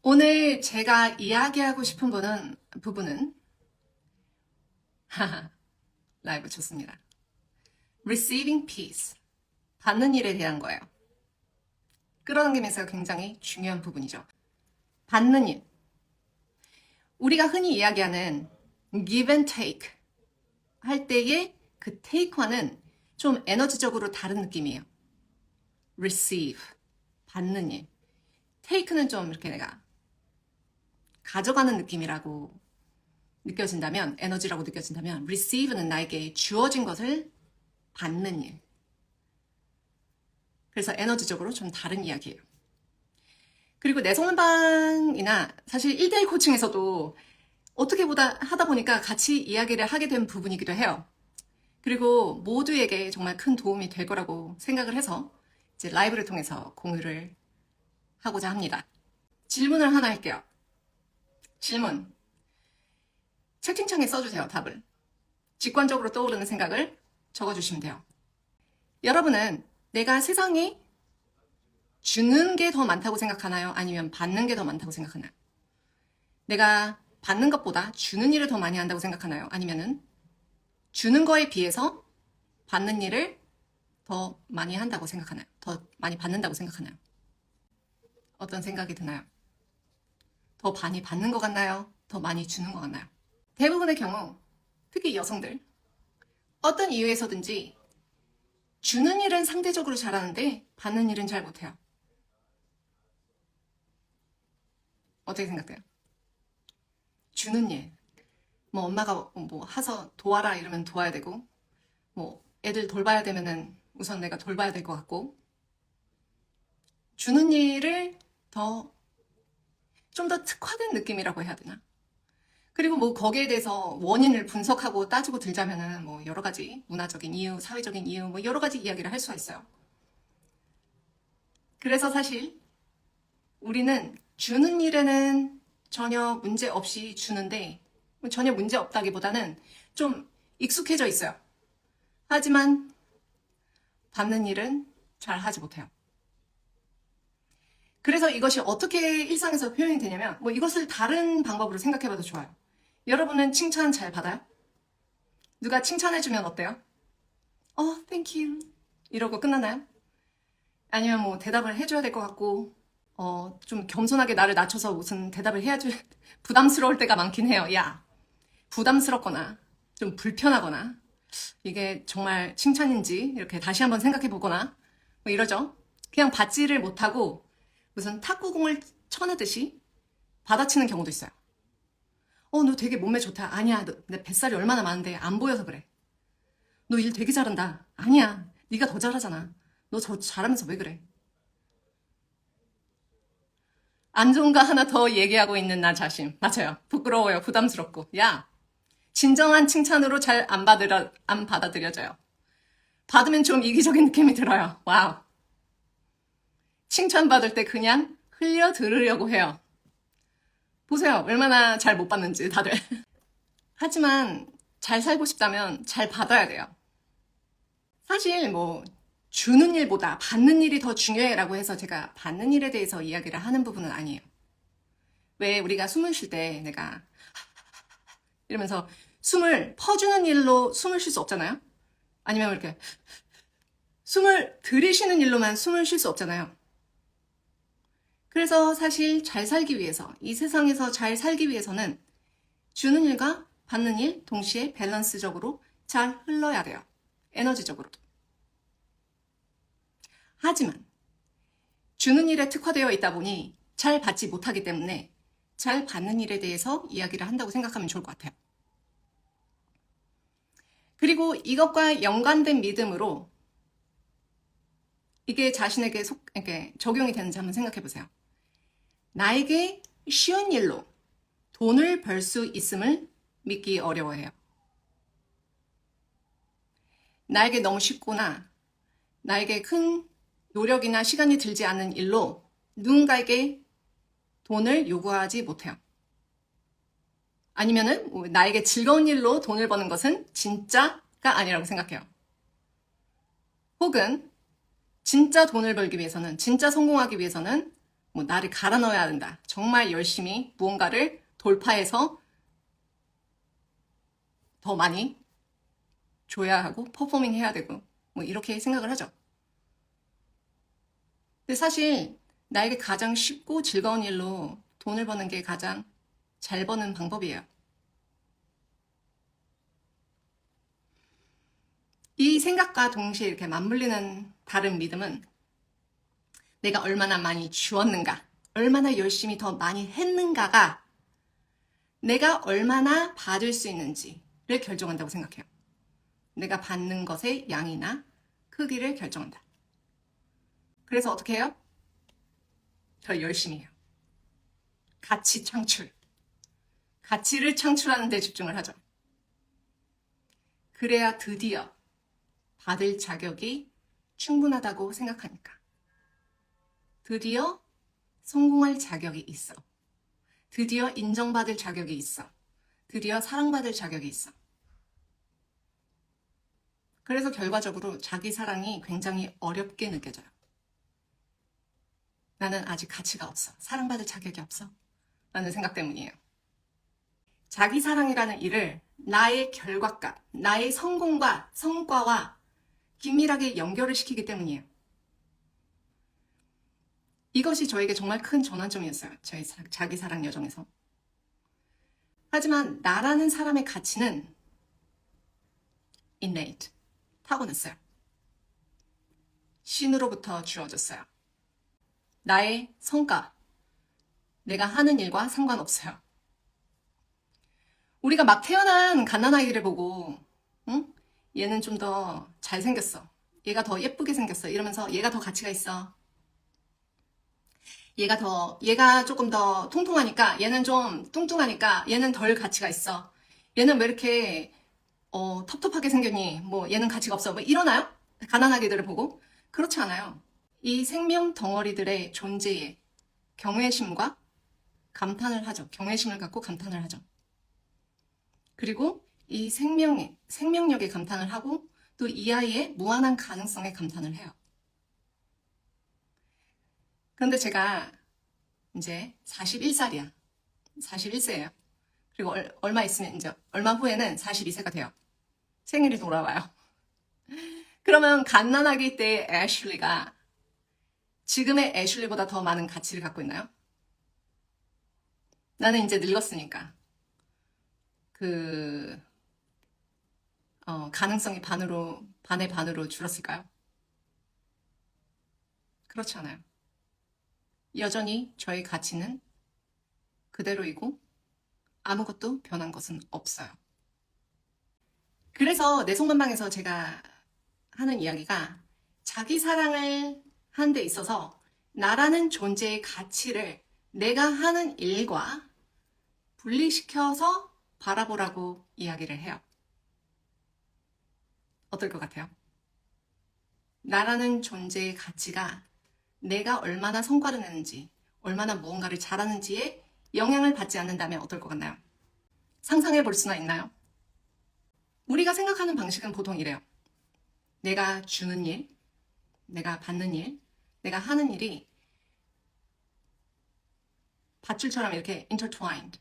오늘 제가 이야기하고 싶은 부분은 라이브 좋습니다. Receiving peace. 받는 일에 대한 거예요. 끌어당기면서 굉장히 중요한 부분이죠. 받는 일. 우리가 흔히 이야기하는 give and take 할 때의 그 take와는 좀 에너지적으로 다른 느낌이에요. receive. 받는 일. take는 좀 이렇게 내가 가져가는 느낌이라고 느껴진다면, 에너지라고 느껴진다면, receive는 나에게 주어진 것을 받는 일. 그래서 에너지적으로 좀 다른 이야기예요. 그리고 내성반이나 사실 1대1 코칭에서도 어떻게 하다 보니까 같이 이야기를 하게 된 부분이기도 해요. 그리고 모두에게 정말 큰 도움이 될 거라고 생각을 해서 이제 라이브를 통해서 공유를 하고자 합니다. 질문을 하나 할게요. 질문. 채팅창에 써주세요, 답을. 직관적으로 떠오르는 생각을 적어주시면 돼요. 여러분은 내가 세상에 주는 게 더 많다고 생각하나요? 아니면 받는 게 더 많다고 생각하나요? 내가 받는 것보다 주는 일을 더 많이 한다고 생각하나요? 아니면은 주는 거에 비해서 받는 일을 더 많이 한다고 생각하나요? 더 많이 받는다고 생각하나요? 어떤 생각이 드나요? 더 많이 받는 것 같나요? 더 많이 주는 것 같나요? 대부분의 경우, 특히 여성들, 어떤 이유에서든지 주는 일은 상대적으로 잘하는데 받는 일은 잘 못해요. 어떻게 생각돼요? 주는 일. 뭐 엄마가 뭐 하서 도와라 이러면 도와야 되고, 뭐 애들 돌봐야 되면은 우선 내가 돌봐야 될 것 같고, 주는 일을 좀 더 특화된 느낌이라고 해야 되나? 그리고 뭐 거기에 대해서 원인을 분석하고 따지고 들자면은 뭐 여러 가지 문화적인 이유, 사회적인 이유, 뭐 여러 가지 이야기를 할 수가 있어요. 그래서 사실 우리는 주는 일에는 전혀 문제 없이 주는데, 전혀 문제 없다기보다는 좀 익숙해져 있어요. 하지만 받는 일은 잘 하지 못해요. 그래서 이것이 어떻게 일상에서 표현이 되냐면, 뭐 이것을 다른 방법으로 생각해봐도 좋아요. 여러분은 칭찬 잘 받아요? 누가 칭찬해주면 어때요? thank you. 이러고 끝나나요? 아니면 뭐 대답을 해줘야 될 것 같고, 좀 겸손하게 나를 낮춰서 무슨 대답을 부담스러울 때가 많긴 해요. 야, 부담스럽거나, 좀 불편하거나, 이게 정말 칭찬인지 이렇게 다시 한번 생각해 보거나, 뭐 이러죠. 그냥 받지를 못하고, 무슨 탁구공을 쳐내듯이 받아치는 경우도 있어요. 너 되게 몸매 좋다. 아니야, 내 뱃살이 얼마나 많은데 안 보여서 그래. 너 일 되게 잘한다. 아니야, 네가 더 잘하잖아. 너 저 잘하면서 왜 그래? 안 좋은 거 하나 더 얘기하고 있는 나 자신. 맞아요. 부끄러워요. 부담스럽고. 야, 진정한 칭찬으로 잘 안 받아들여져요. 받으면 좀 이기적인 느낌이 들어요. 와우. 칭찬받을 때 그냥 흘려 들으려고 해요. 보세요. 얼마나 잘 못 받는지 다들. 하지만 잘 살고 싶다면 잘 받아야 돼요. 사실 뭐 주는 일보다 받는 일이 더 중요해라고 해서 제가 받는 일에 대해서 이야기를 하는 부분은 아니에요. 왜 우리가 숨을 쉴 때 내가 이러면서 숨을 퍼주는 일로 숨을 쉴 수 없잖아요? 아니면 이렇게 숨을 들이쉬는 일로만 숨을 쉴 수 없잖아요. 그래서 사실 잘 살기 위해서, 이 세상에서 잘 살기 위해서는 주는 일과 받는 일 동시에 밸런스적으로 잘 흘러야 돼요. 에너지적으로도. 하지만 주는 일에 특화되어 있다 보니 잘 받지 못하기 때문에 잘 받는 일에 대해서 이야기를 한다고 생각하면 좋을 것 같아요. 그리고 이것과 연관된 믿음으로 이게 자신에게 이렇게 적용이 되는지 한번 생각해 보세요. 나에게 쉬운 일로 돈을 벌 수 있음을 믿기 어려워해요. 나에게 너무 쉽거나 나에게 큰 노력이나 시간이 들지 않는 일로 누군가에게 돈을 요구하지 못해요. 아니면은 나에게 즐거운 일로 돈을 버는 것은 진짜가 아니라고 생각해요. 혹은 진짜 돈을 벌기 위해서는, 진짜 성공하기 위해서는 뭐 나를 갈아 넣어야 한다. 정말 열심히 무언가를 돌파해서 더 많이 줘야 하고 퍼포밍 해야 되고 뭐 이렇게 생각을 하죠. 근데 사실 나에게 가장 쉽고 즐거운 일로 돈을 버는 게 가장 잘 버는 방법이에요. 이 생각과 동시에 이렇게 맞물리는 다른 믿음은 내가 얼마나 많이 주었는가, 얼마나 열심히 더 많이 했는가가 내가 얼마나 받을 수 있는지를 결정한다고 생각해요. 내가 받는 것의 양이나 크기를 결정한다. 그래서 어떻게 해요? 더 열심히 해요. 가치 창출. 가치를 창출하는 데 집중을 하죠. 그래야 드디어 받을 자격이 충분하다고 생각하니까. 드디어 성공할 자격이 있어. 드디어 인정받을 자격이 있어. 드디어 사랑받을 자격이 있어. 그래서 결과적으로 자기 사랑이 굉장히 어렵게 느껴져요. 나는 아직 가치가 없어. 사랑받을 자격이 없어. 라는 생각 때문이에요. 자기 사랑이라는 일을 나의 결과값, 나의 성공과 성과와 긴밀하게 연결을 시키기 때문이에요. 이것이 저에게 정말 큰 전환점이었어요. 저의 자기 사랑 여정에서. 하지만 나라는 사람의 가치는 innate, 타고났어요. 신으로부터 주어졌어요. 나의 성과, 내가 하는 일과 상관없어요. 우리가 막 태어난 갓난아이를 보고 응? 얘는 좀 더 잘생겼어. 얘가 더 예쁘게 생겼어. 이러면서 얘가 더 가치가 있어. 얘가 조금 더 통통하니까 얘는 좀 뚱뚱하니까 얘는 덜 가치가 있어. 얘는 왜 이렇게 텁텁하게 생겼니? 뭐 얘는 가치가 없어. 뭐 이러나요? 가난하게들을 보고? 그렇지 않아요. 이 생명 덩어리들의 존재에 경외심과 감탄을 하죠. 경외심을 갖고 감탄을 하죠. 그리고 이 생명력에 감탄을 하고 또 이 아이의 무한한 가능성에 감탄을 해요. 그런데 제가 이제 41살이야. 41세예요. 그리고 얼마 있으면 이제 얼마 후에는 42세가 돼요. 생일이 돌아와요. 그러면 갓난아기 때의 애슐리가 지금의 애슐리보다 더 많은 가치를 갖고 있나요? 나는 이제 늙었으니까 가능성이 반의 반으로 줄었을까요? 그렇지 않아요. 여전히 저의 가치는 그대로이고 아무것도 변한 것은 없어요. 그래서 내속만방에서 제가 하는 이야기가 자기 사랑을 하는 데 있어서 나라는 존재의 가치를 내가 하는 일과 분리시켜서 바라보라고 이야기를 해요. 어떨 것 같아요? 나라는 존재의 가치가 내가 얼마나 성과를 내는지, 얼마나 무언가를 잘하는지에 영향을 받지 않는다면 어떨 것 같나요? 상상해 볼 수나 있나요? 우리가 생각하는 방식은 보통 이래요. 내가 주는 일, 내가 받는 일, 내가 하는 일이 밧줄처럼 이렇게 intertwined,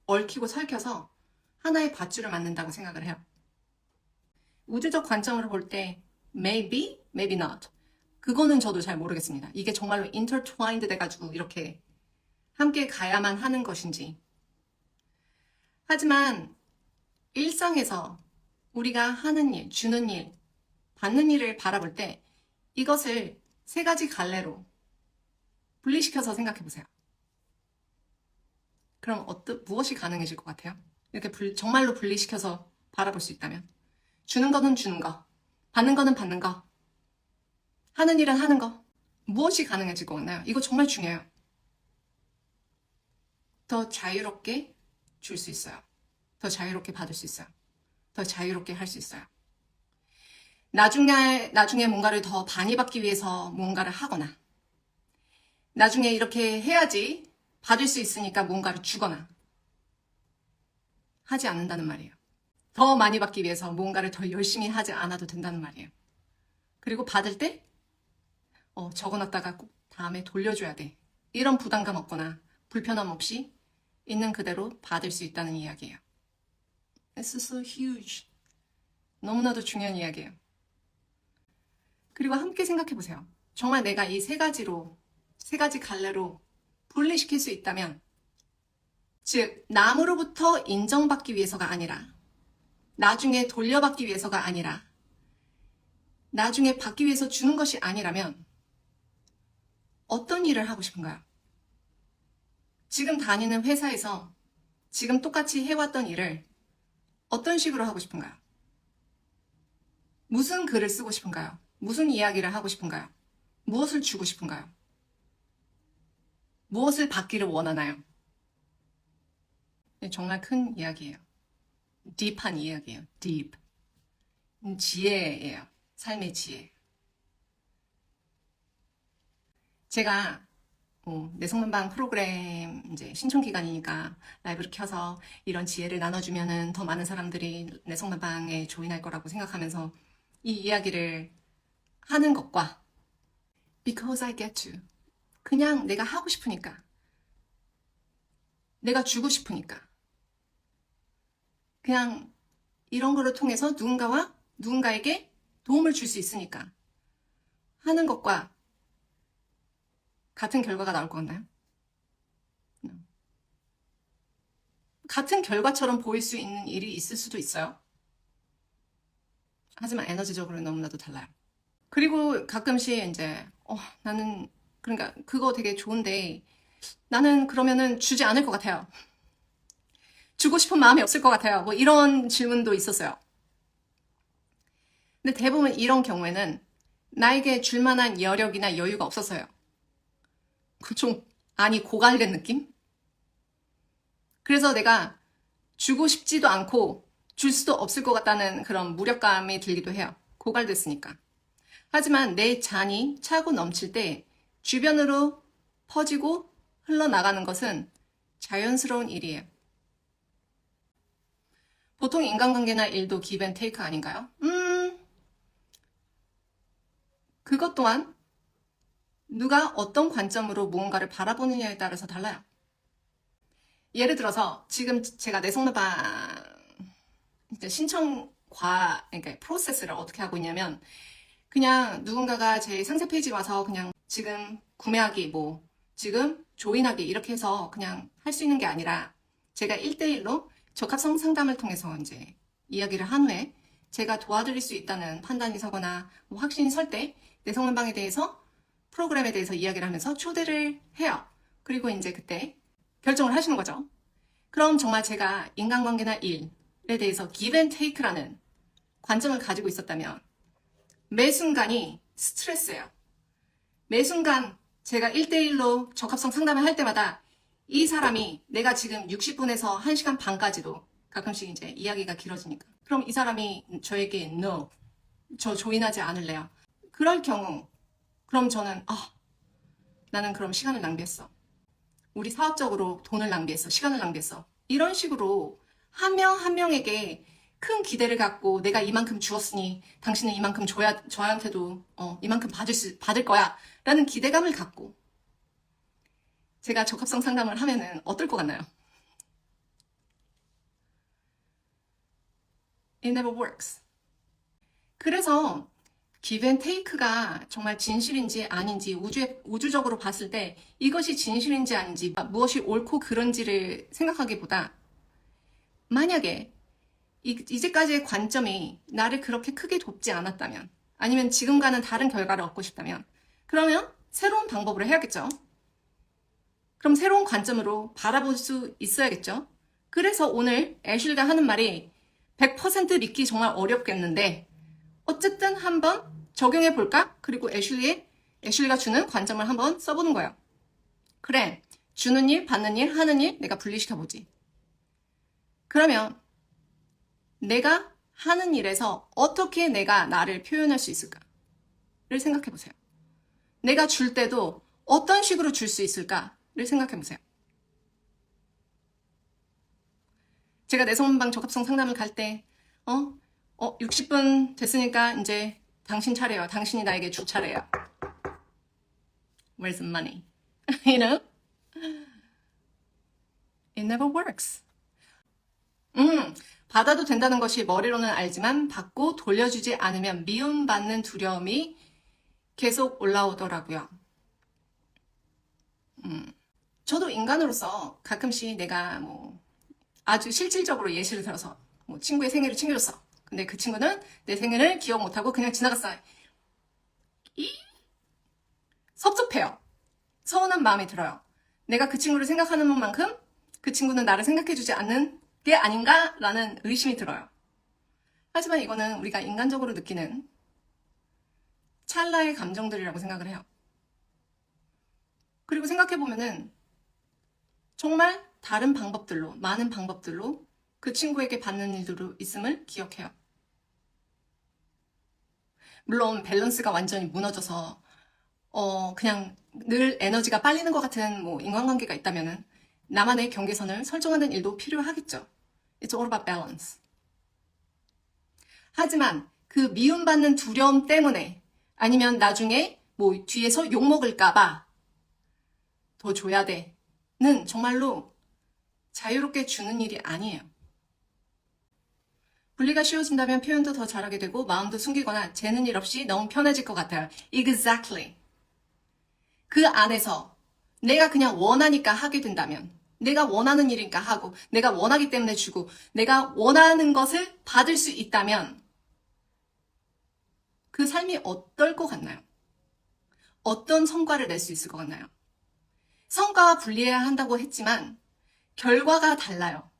얽히고 설켜서 하나의 밧줄을 만든다고 생각을 해요. 우주적 관점으로 볼 때 maybe, maybe not. 그거는 저도 잘 모르겠습니다. 이게 정말로 intertwined 돼가지고 이렇게 함께 가야만 하는 것인지. 하지만 일상에서 우리가 하는 일, 주는 일, 받는 일을 바라볼 때 이것을 세 가지 갈래로 분리시켜서 생각해 보세요. 그럼 무엇이 가능해질 것 같아요? 이렇게 정말로 분리시켜서 바라볼 수 있다면. 주는 거는 주는 거, 받는 거는 받는 거, 하는 일은 하는 거. 무엇이 가능해질 것 같나요? 이거 정말 중요해요. 더 자유롭게 줄 수 있어요. 더 자유롭게 받을 수 있어요. 더 자유롭게 할 수 있어요. 나중에 뭔가를 더 많이 받기 위해서 뭔가를 하거나, 나중에 이렇게 해야지 받을 수 있으니까 뭔가를 주거나 하지 않는다는 말이에요. 더 많이 받기 위해서 뭔가를 더 열심히 하지 않아도 된다는 말이에요. 그리고 받을 때 적어놨다가 꼭 다음에 돌려줘야 돼. 이런 부담감 없거나 불편함 없이 있는 그대로 받을 수 있다는 이야기예요. It's so huge. 너무나도 중요한 이야기예요. 그리고 함께 생각해 보세요. 정말 내가 이 세 가지 갈래로 분리시킬 수 있다면, 즉, 남으로부터 인정받기 위해서가 아니라, 나중에 돌려받기 위해서가 아니라, 나중에 받기 위해서 주는 것이 아니라면, 어떤 일을 하고 싶은가요? 지금 다니는 회사에서 지금 똑같이 해왔던 일을 어떤 식으로 하고 싶은가요? 무슨 글을 쓰고 싶은가요? 무슨 이야기를 하고 싶은가요? 무엇을 주고 싶은가요? 무엇을 받기를 원하나요? 정말 큰 이야기예요. 딥한 이야기예요. 딥. 지혜예요. 삶의 지혜. 제가 내성만방 프로그램 이제 신청 기간이니까 라이브를 켜서 이런 지혜를 나눠주면은 더 많은 사람들이 내성만방에 조인할 거라고 생각하면서 이 이야기를 하는 것과 because I get to, 그냥 내가 하고 싶으니까, 내가 주고 싶으니까, 그냥 이런 거를 통해서 누군가에게 도움을 줄 수 있으니까 하는 것과 같은 결과가 나올 것 같나요? 같은 결과처럼 보일 수 있는 일이 있을 수도 있어요. 하지만 에너지적으로는 너무나도 달라요. 그리고 가끔씩 이제 나는 그러니까 그거 되게 좋은데 나는 그러면은 주지 않을 것 같아요. 주고 싶은 마음이 없을 것 같아요. 뭐 이런 질문도 있었어요. 근데 대부분 이런 경우에는 나에게 줄 만한 여력이나 여유가 없어서요. 좀 고갈된 느낌? 그래서 내가 주고 싶지도 않고 줄 수도 없을 것 같다는 그런 무력감이 들기도 해요. 고갈됐으니까. 하지만 내 잔이 차고 넘칠 때 주변으로 퍼지고 흘러나가는 것은 자연스러운 일이에요. 보통 인간관계나 일도 give and take 아닌가요? 그것 또한 누가 어떤 관점으로 무언가를 바라보느냐에 따라서 달라요. 예를 들어서 지금 제가 내성마방 그러니까 프로세스를 어떻게 하고 있냐면 그냥 누군가가 제 상세 페이지 와서 그냥 지금 구매하기 지금 조인하기 이렇게 해서 그냥 할 수 있는 게 아니라 제가 1대1로 적합성 상담을 통해서 이제 이야기를 한 후에 제가 도와드릴 수 있다는 판단이 서거나 확신이 설 때 내성만방에 대해서 프로그램에 대해서 이야기를 하면서 초대를 해요. 그리고 이제 그때 결정을 하시는 거죠. 그럼 정말 제가 인간관계나 일에 대해서 give and take라는 관점을 가지고 있었다면 매 순간이 스트레스예요. 매 순간 제가 1대1로 적합성 상담을 할 때마다 이 사람이 내가 지금 60분에서 1시간 반까지도 가끔씩 이제 이야기가 길어지니까 그럼 이 사람이 저에게 no, 저 조인하지 않을래요. 그럴 경우 그럼 저는 나는 그럼 시간을 낭비했어. 우리 사업적으로 돈을 낭비했어. 시간을 낭비했어. 이런 식으로 한 명 한 명에게 큰 기대를 갖고 내가 이만큼 주었으니 당신은 이만큼 저한테도 이만큼 받을 거야 라는 기대감을 갖고 제가 적합성 상담을 하면은 어떨 것 같나요? It never works. 그래서 give and take가 정말 진실인지 아닌지 우주적으로 봤을 때 이것이 진실인지 아닌지 무엇이 옳고 그른지를 생각하기보다 만약에 이제까지의 관점이 나를 그렇게 크게 돕지 않았다면 아니면 지금과는 다른 결과를 얻고 싶다면 그러면 새로운 방법으로 해야겠죠. 그럼 새로운 관점으로 바라볼 수 있어야겠죠. 그래서 오늘 애슐리가 하는 말이 100% 믿기 정말 어렵겠는데 어쨌든 한번 적용해 볼까? 그리고 애슐리가 주는 관점을 한번 써보는 거예요. 그래, 주는 일, 받는 일, 하는 일 내가 분리시켜 보지. 그러면 내가 하는 일에서 어떻게 내가 나를 표현할 수 있을까를 생각해 보세요. 내가 줄 때도 어떤 식으로 줄 수 있을까를 생각해 보세요. 제가 내성만방 적합성 상담을 갈 때 60분 됐으니까 이제 당신 차례요. 당신이 나에게 줄 차례야. Where's the money? You know? It never works. 받아도 된다는 것이 머리로는 알지만 받고 돌려주지 않으면 미움받는 두려움이 계속 올라오더라고요. 저도 인간으로서 가끔씩 내가 뭐 아주 실질적으로 예시를 들어서 뭐 친구의 생일을 챙겨줬어. 근데 그 친구는 내 생일을 기억 못하고 그냥 지나갔어. 섭섭해요. 서운한 마음이 들어요. 내가 그 친구를 생각하는 만큼 그 친구는 나를 생각해주지 않는 게 아닌가라는 의심이 들어요. 하지만 이거는 우리가 인간적으로 느끼는 찰나의 감정들이라고 생각을 해요. 그리고 생각해보면은 정말 다른 방법들로, 많은 방법들로 그 친구에게 받는 일들도 있음을 기억해요. 물론 밸런스가 완전히 무너져서 그냥 늘 에너지가 빨리는 것 같은 뭐 인간관계가 있다면은 나만의 경계선을 설정하는 일도 필요하겠죠. It's all about balance. 하지만 그 미움받는 두려움 때문에 아니면 나중에 뭐 뒤에서 욕먹을까봐 더 줘야 돼는 정말로 자유롭게 주는 일이 아니에요. 분리가 쉬워진다면 표현도 더 잘하게 되고 마음도 숨기거나 재는 일 없이 너무 편해질 것 같아요. Exactly. 그 안에서 내가 그냥 원하니까 하게 된다면 내가 원하는 일이니까 하고 내가 원하기 때문에 주고 내가 원하는 것을 받을 수 있다면 그 삶이 어떨 것 같나요? 어떤 성과를 낼 수 있을 것 같나요? 성과와 분리해야 한다고 했지만 결과가 달라요.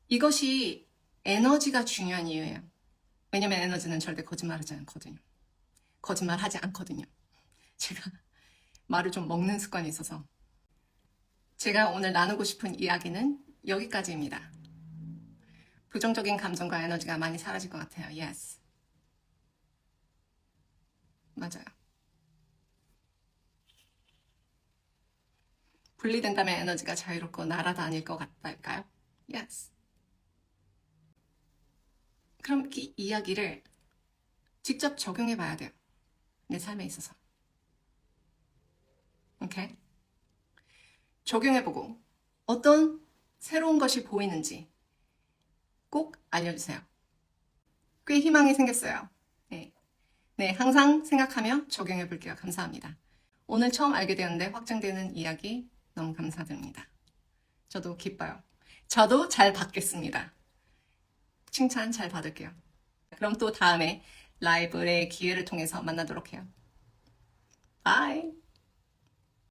이것이 에너지가 중요한 이유예요. 왜냐면 에너지는 절대 거짓말하지 않거든요. 거짓말하지 않거든요. 제가 말을 좀 먹는 습관이 있어서. 제가 오늘 나누고 싶은 이야기는 여기까지입니다. 부정적인 감정과 에너지가 많이 사라질 것 같아요. Yes. 맞아요. 분리된다면 에너지가 자유롭고 날아다닐 것 같달까요? Yes. 그럼 이 이야기를 직접 적용해 봐야 돼요. 내 삶에 있어서. 오케이? 적용해보고 어떤 새로운 것이 보이는지 꼭 알려주세요. 꽤 희망이 생겼어요. 네. 네, 항상 생각하며 적용해볼게요. 감사합니다. 오늘 처음 알게 되었는데 확장되는 이야기 너무 감사드립니다. 저도 기뻐요. 저도 잘 받겠습니다. 칭찬 잘 받을게요. 그럼 또 다음에 라이브의 기회를 통해서 만나도록 해요. 바이!